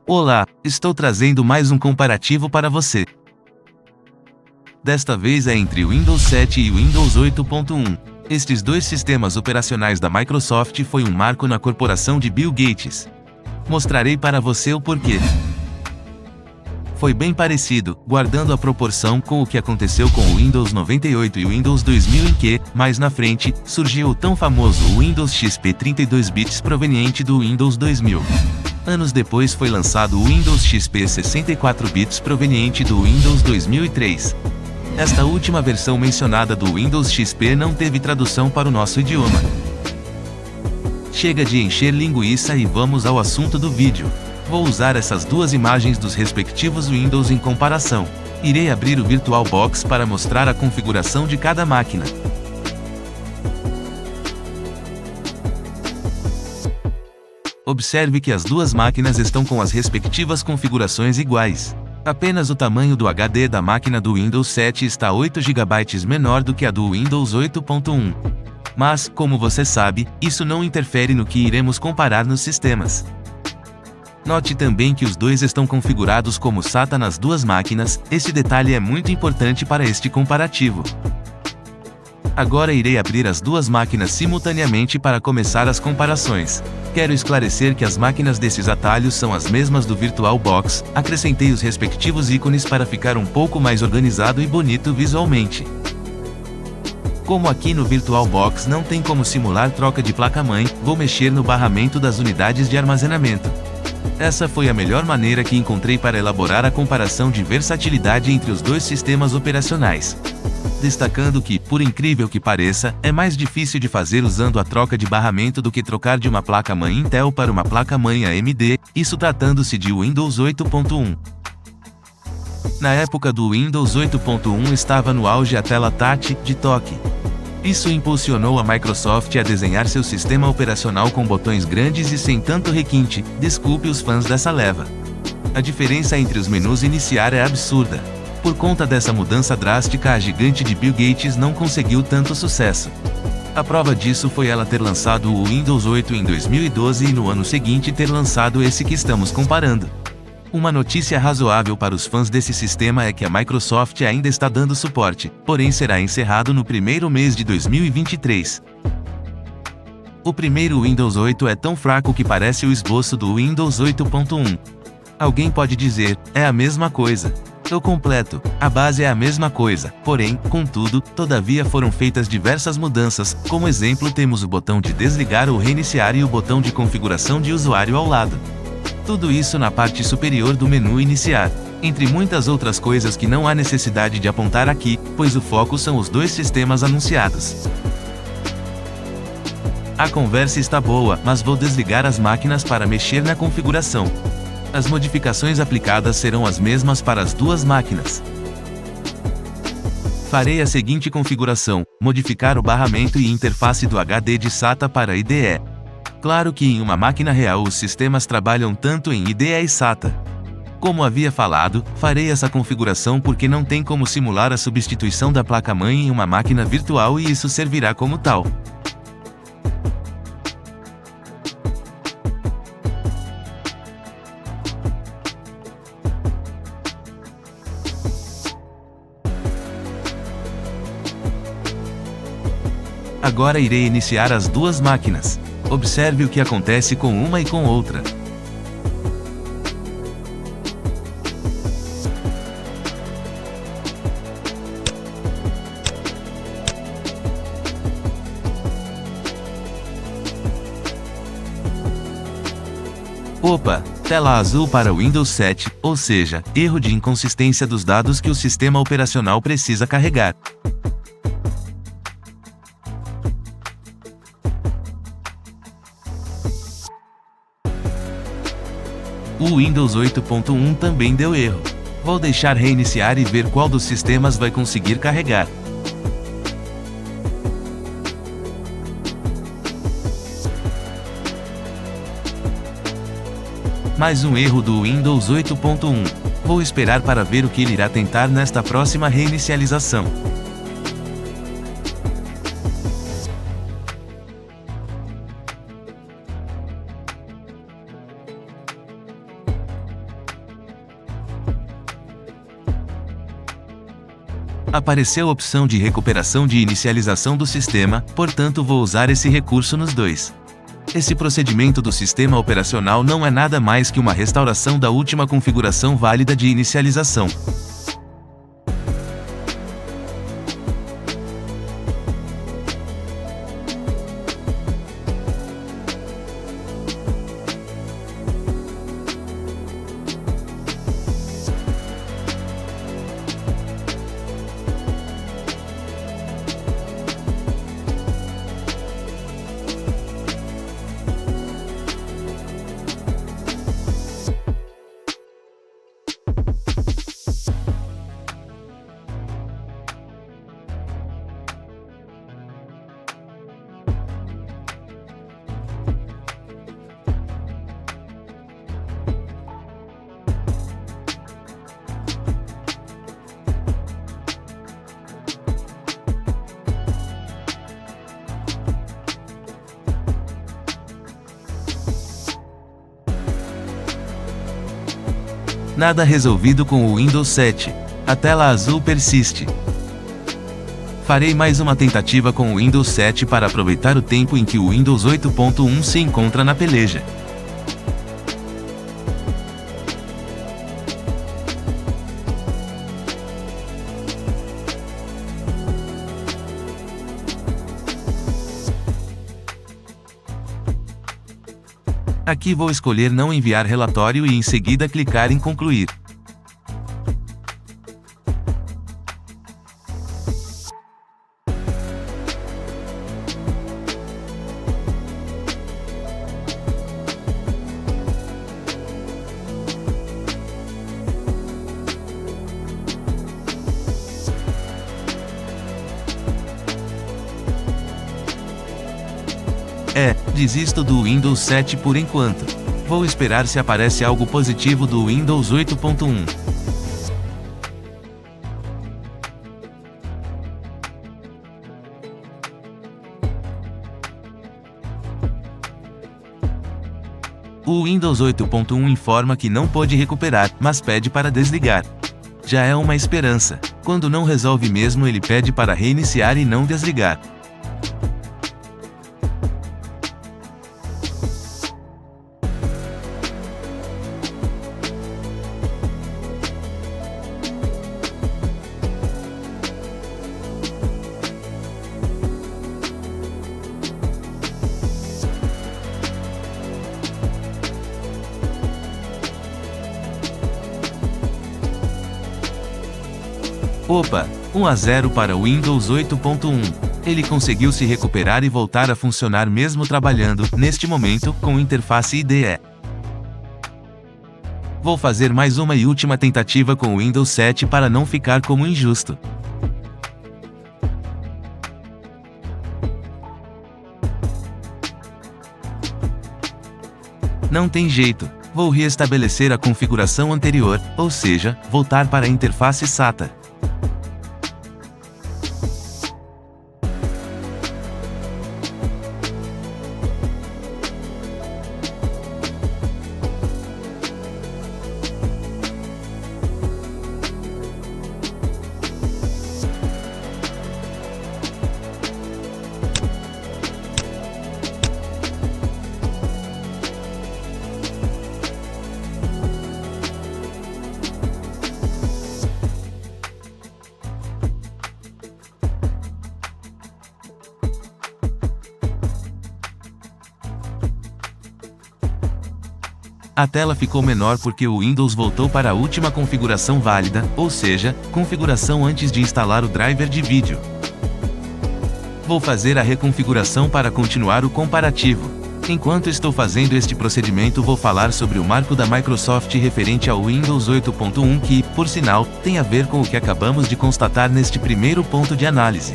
Olá, estou trazendo mais um comparativo para você. Desta vez é entre o Windows 7 e o Windows 8.1. Estes dois sistemas operacionais da Microsoft foi um marco na corporação de Bill Gates. Mostrarei para você o porquê. Foi bem parecido, guardando a proporção com o que aconteceu com o Windows 98 e o Windows 2000 em que, mais na frente, surgiu o tão famoso Windows XP 32 bits proveniente do Windows 2000. Anos depois foi lançado o Windows XP 64 bits proveniente do Windows 2003. Esta última versão mencionada do Windows XP não teve tradução para o nosso idioma. Chega de encher linguiça e vamos ao assunto do vídeo. Vou usar essas duas imagens dos respectivos Windows em comparação. Irei abrir o VirtualBox para mostrar a configuração de cada máquina. Observe que as duas máquinas estão com as respectivas configurações iguais. Apenas o tamanho do HD da máquina do Windows 7 está 8 GB menor do que a do Windows 8.1. Mas, como você sabe, isso não interfere no que iremos comparar nos sistemas. Note também que os dois estão configurados como SATA nas duas máquinas, esse detalhe é muito importante para este comparativo. Agora irei abrir as duas máquinas simultaneamente para começar as comparações. Quero esclarecer que as máquinas desses atalhos são as mesmas do VirtualBox, acrescentei os respectivos ícones para ficar um pouco mais organizado e bonito visualmente. Como aqui no VirtualBox não tem como simular troca de placa-mãe, vou mexer no barramento das unidades de armazenamento. Essa foi a melhor maneira que encontrei para elaborar a comparação de versatilidade entre os dois sistemas operacionais. Destacando que, por incrível que pareça, é mais difícil de fazer usando a troca de barramento do que trocar de uma placa-mãe Intel para uma placa-mãe AMD, isso tratando-se de Windows 8.1. Na época do Windows 8.1 estava no auge a tela Touch, de toque. Isso impulsionou a Microsoft a desenhar seu sistema operacional com botões grandes e sem tanto requinte, desculpe os fãs dessa leva. A diferença entre os menus iniciar é absurda. Por conta dessa mudança drástica, a gigante de Bill Gates não conseguiu tanto sucesso. A prova disso foi ela ter lançado o Windows 8 em 2012 e no ano seguinte ter lançado esse que estamos comparando. Uma notícia razoável para os fãs desse sistema é que a Microsoft ainda está dando suporte, porém será encerrado no primeiro mês de 2023. O primeiro Windows 8 é tão fraco que parece o esboço do Windows 8.1. Alguém pode dizer, é a mesma coisa. Eu completo, a base é a mesma coisa, porém, contudo, todavia foram feitas diversas mudanças, como exemplo temos o botão de desligar ou reiniciar e o botão de configuração de usuário ao lado. Tudo isso na parte superior do menu iniciar, entre muitas outras coisas que não há necessidade de apontar aqui, pois o foco são os dois sistemas anunciados. A conversa está boa, mas vou desligar as máquinas para mexer na configuração. As modificações aplicadas serão as mesmas para as duas máquinas. Farei a seguinte configuração: modificar o barramento e interface do HD de SATA para IDE. Claro que em uma máquina real os sistemas trabalham tanto em IDE e SATA. Como havia falado, farei essa configuração porque não tem como simular a substituição da placa-mãe em uma máquina virtual e isso servirá como tal. Agora irei iniciar as duas máquinas. Observe o que acontece com uma e com outra. Opa! Tela azul para Windows 7, ou seja, erro de inconsistência dos dados que o sistema operacional precisa carregar. O Windows 8.1 também deu erro. Vou deixar reiniciar e ver qual dos sistemas vai conseguir carregar. Mais um erro do Windows 8.1. Vou esperar para ver o que ele irá tentar nesta próxima reinicialização. Apareceu a opção de recuperação de inicialização do sistema, portanto vou usar esse recurso nos dois. Esse procedimento do sistema operacional não é nada mais que uma restauração da última configuração válida de inicialização. Nada resolvido com o Windows 7. A tela azul persiste. Farei mais uma tentativa com o Windows 7 para aproveitar o tempo em que o Windows 8.1 se encontra na peleja. Aqui vou escolher não enviar relatório e em seguida clicar em concluir. Desisto do Windows 7 por enquanto. Vou esperar se aparece algo positivo do Windows 8.1. O Windows 8.1 informa que não pôde recuperar, mas pede para desligar. Já é uma esperança. Quando não resolve mesmo, ele pede para reiniciar e não desligar. Opa, 1-0 para o Windows 8.1. Ele conseguiu se recuperar e voltar a funcionar mesmo trabalhando, neste momento, com interface IDE. Vou fazer mais uma e última tentativa com o Windows 7 para não ficar como injusto. Não tem jeito. Vou reestabelecer a configuração anterior, ou seja, voltar para a interface SATA. A tela ficou menor porque o Windows voltou para a última configuração válida, ou seja, configuração antes de instalar o driver de vídeo. Vou fazer a reconfiguração para continuar o comparativo. Enquanto estou fazendo este procedimento, vou falar sobre o marco da Microsoft referente ao Windows 8.1 que, por sinal, tem a ver com o que acabamos de constatar neste primeiro ponto de análise.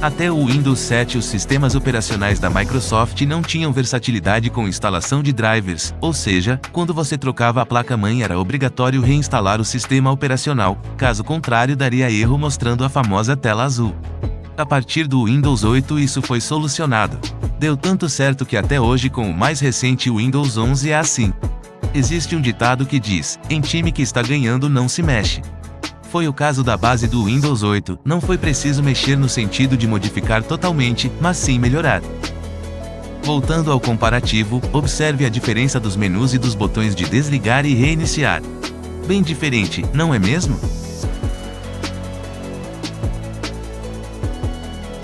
Até o Windows 7 os sistemas operacionais da Microsoft não tinham versatilidade com instalação de drivers, ou seja, quando você trocava a placa-mãe era obrigatório reinstalar o sistema operacional, caso contrário daria erro mostrando a famosa tela azul. A partir do Windows 8 isso foi solucionado. Deu tanto certo que até hoje com o mais recente Windows 11 é assim. Existe um ditado que diz, em time que está ganhando não se mexe. Foi o caso da base do Windows 8, não foi preciso mexer no sentido de modificar totalmente, mas sim melhorar. Voltando ao comparativo, observe a diferença dos menus e dos botões de desligar e reiniciar. Bem diferente, não é mesmo?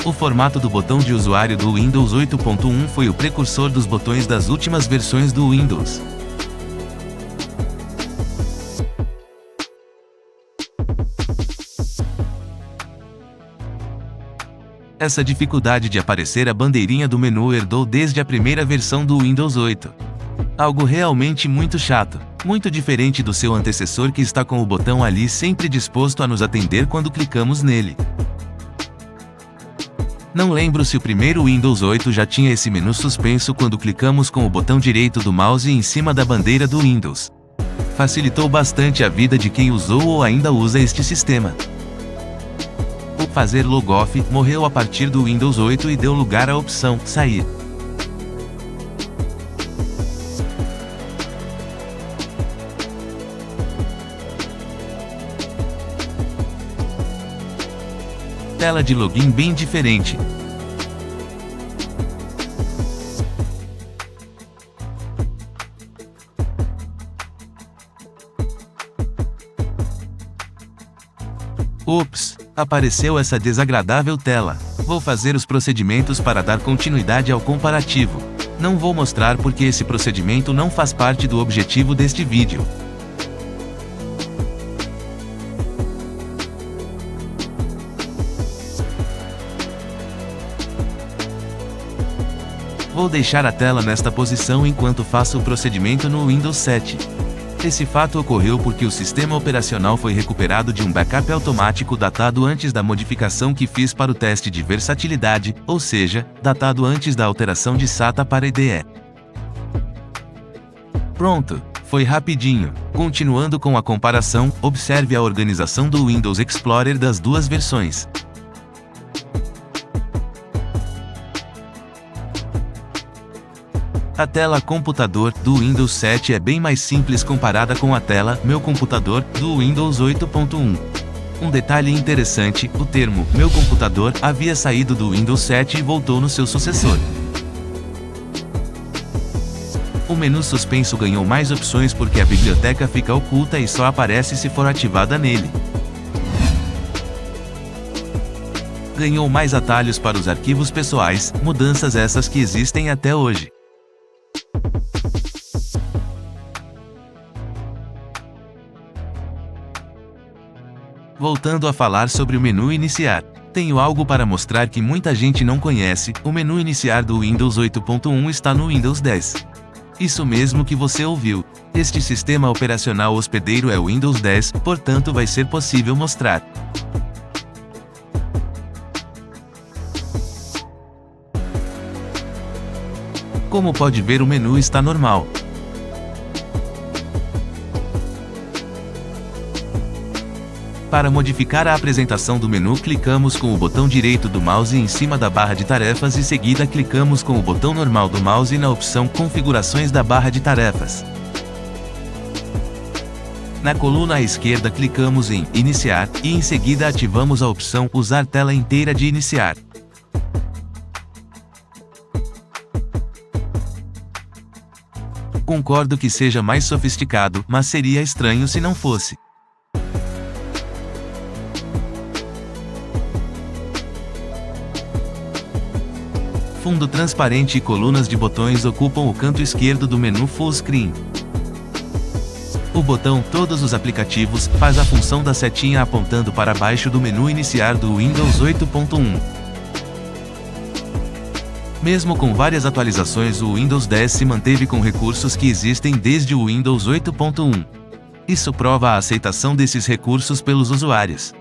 O formato do botão de usuário do Windows 8.1 foi o precursor dos botões das últimas versões do Windows. Essa dificuldade de aparecer a bandeirinha do menu herdou desde a primeira versão do Windows 8. Algo realmente muito chato, muito diferente do seu antecessor que está com o botão ali sempre disposto a nos atender quando clicamos nele. Não lembro se o primeiro Windows 8 já tinha esse menu suspenso quando clicamos com o botão direito do mouse em cima da bandeira do Windows. Facilitou bastante a vida de quem usou ou ainda usa este sistema. O fazer logoff morreu a partir do Windows 8 e deu lugar à opção sair. Tela de login bem diferente. Ups, apareceu essa desagradável tela. Vou fazer os procedimentos para dar continuidade ao comparativo. Não vou mostrar porque esse procedimento não faz parte do objetivo deste vídeo. Vou deixar a tela nesta posição enquanto faço o procedimento no Windows 7. Esse fato ocorreu porque o sistema operacional foi recuperado de um backup automático datado antes da modificação que fiz para o teste de versatilidade, ou seja, datado antes da alteração de SATA para IDE. Pronto, foi rapidinho. Continuando com a comparação, observe a organização do Windows Explorer das duas versões. A tela computador do Windows 7 é bem mais simples comparada com a tela meu computador do Windows 8.1. Um detalhe interessante, o termo meu computador havia saído do Windows 7 e voltou no seu sucessor. O menu suspenso ganhou mais opções porque a biblioteca fica oculta e só aparece se for ativada nele. Ganhou mais atalhos para os arquivos pessoais, mudanças essas que existem até hoje. Voltando a falar sobre o menu iniciar. Tenho algo para mostrar que muita gente não conhece, o menu iniciar do Windows 8.1 está no Windows 10. Isso mesmo que você ouviu. Este sistema operacional hospedeiro é o Windows 10, portanto vai ser possível mostrar. Como pode ver, o menu está normal. Para modificar a apresentação do menu, clicamos com o botão direito do mouse em cima da barra de tarefas e seguida clicamos com o botão normal do mouse na opção Configurações da barra de tarefas. Na coluna à esquerda clicamos em Iniciar e em seguida ativamos a opção Usar tela inteira de iniciar. Concordo que seja mais sofisticado, mas seria estranho se não fosse. Fundo transparente e colunas de botões ocupam o canto esquerdo do menu Full Screen. O botão Todos os aplicativos faz a função da setinha apontando para baixo do menu iniciar do Windows 8.1. Mesmo com várias atualizações, o Windows 10 se manteve com recursos que existem desde o Windows 8.1. Isso prova a aceitação desses recursos pelos usuários.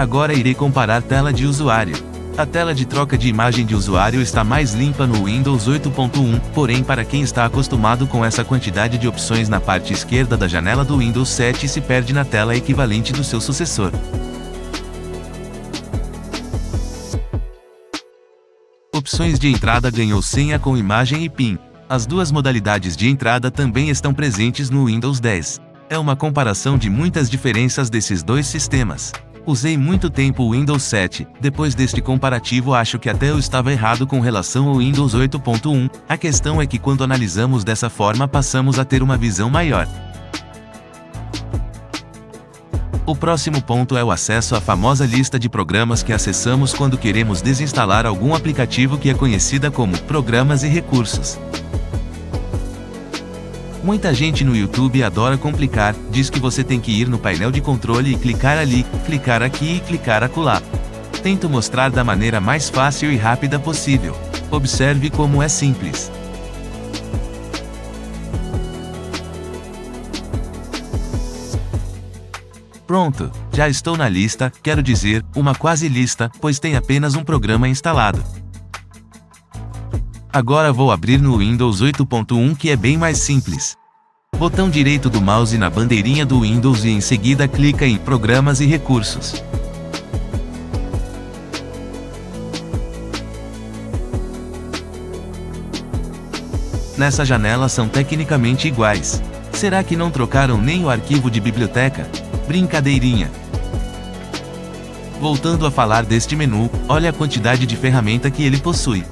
Agora irei comparar tela de usuário. A tela de troca de imagem de usuário está mais limpa no Windows 8.1, porém para quem está acostumado com essa quantidade de opções na parte esquerda da janela do Windows 7 se perde na tela equivalente do seu sucessor. Opções de entrada ganhou senha com imagem e PIN. As duas modalidades de entrada também estão presentes no Windows 10. É uma comparação de muitas diferenças desses dois sistemas. Usei muito tempo o Windows 7, depois deste comparativo acho que até eu estava errado com relação ao Windows 8.1, a questão é que quando analisamos dessa forma passamos a ter uma visão maior. O próximo ponto é o acesso à famosa lista de programas que acessamos quando queremos desinstalar algum aplicativo que é conhecida como Programas e Recursos. Muita gente no YouTube adora complicar, diz que você tem que ir no painel de controle e clicar ali, clicar aqui e clicar acolá. Tento mostrar da maneira mais fácil e rápida possível. Observe como é simples. Pronto, já estou na lista, quero dizer, uma quase lista, pois tem apenas um programa instalado. Agora vou abrir no Windows 8.1 que é bem mais simples. Botão direito do mouse na bandeirinha do Windows e em seguida clica em Programas e Recursos. Nessa janela são tecnicamente iguais. Será que não trocaram nem o arquivo de biblioteca? Brincadeirinha! Voltando a falar deste menu, olha a quantidade de ferramenta que ele possui.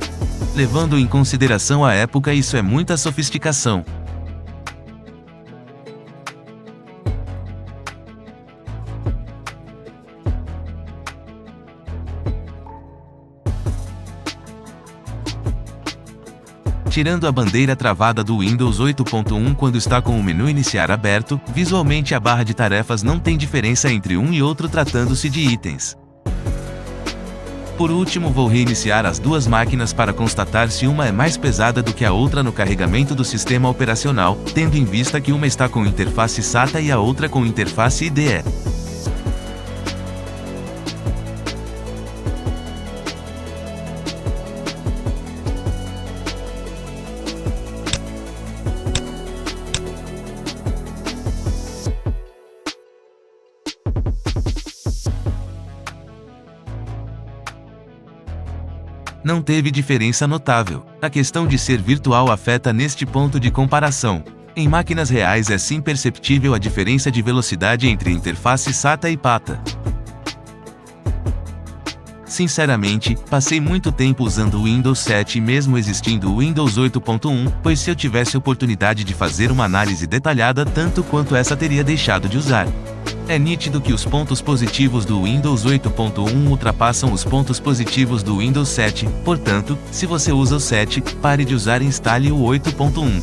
Levando em consideração a época, isso é muita sofisticação. Tirando a bandeira travada do Windows 8.1 quando está com o menu iniciar aberto, visualmente a barra de tarefas não tem diferença entre um e outro tratando-se de itens. Por último, vou reiniciar as duas máquinas para constatar se uma é mais pesada do que a outra no carregamento do sistema operacional, tendo em vista que uma está com interface SATA e a outra com interface IDE. Não teve diferença notável. A questão de ser virtual afeta neste ponto de comparação. Em máquinas reais é sim perceptível a diferença de velocidade entre interface SATA e PATA. Sinceramente, passei muito tempo usando o Windows 7 mesmo existindo o Windows 8.1, pois se eu tivesse oportunidade de fazer uma análise detalhada tanto quanto essa teria deixado de usar. É nítido que os pontos positivos do Windows 8.1 ultrapassam os pontos positivos do Windows 7, portanto, se você usa o 7, pare de usar e instale o 8.1.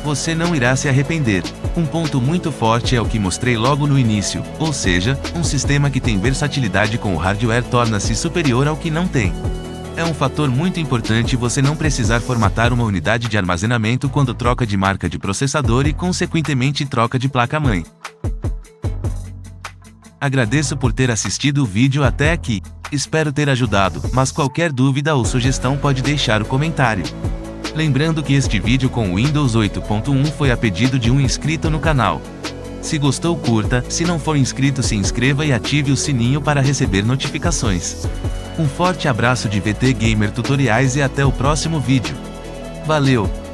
Você não irá se arrepender. Um ponto muito forte é o que mostrei logo no início, ou seja, um sistema que tem versatilidade com o hardware torna-se superior ao que não tem. É um fator muito importante você não precisar formatar uma unidade de armazenamento quando troca de marca de processador e consequentemente troca de placa-mãe. Agradeço por ter assistido o vídeo até aqui. Espero ter ajudado, mas qualquer dúvida ou sugestão pode deixar o comentário. Lembrando que este vídeo com o Windows 8.1 foi a pedido de um inscrito no canal. Se gostou, curta, se não for inscrito, se inscreva e ative o sininho para receber notificações. Um forte abraço de VT Gamer Tutoriais e até o próximo vídeo. Valeu!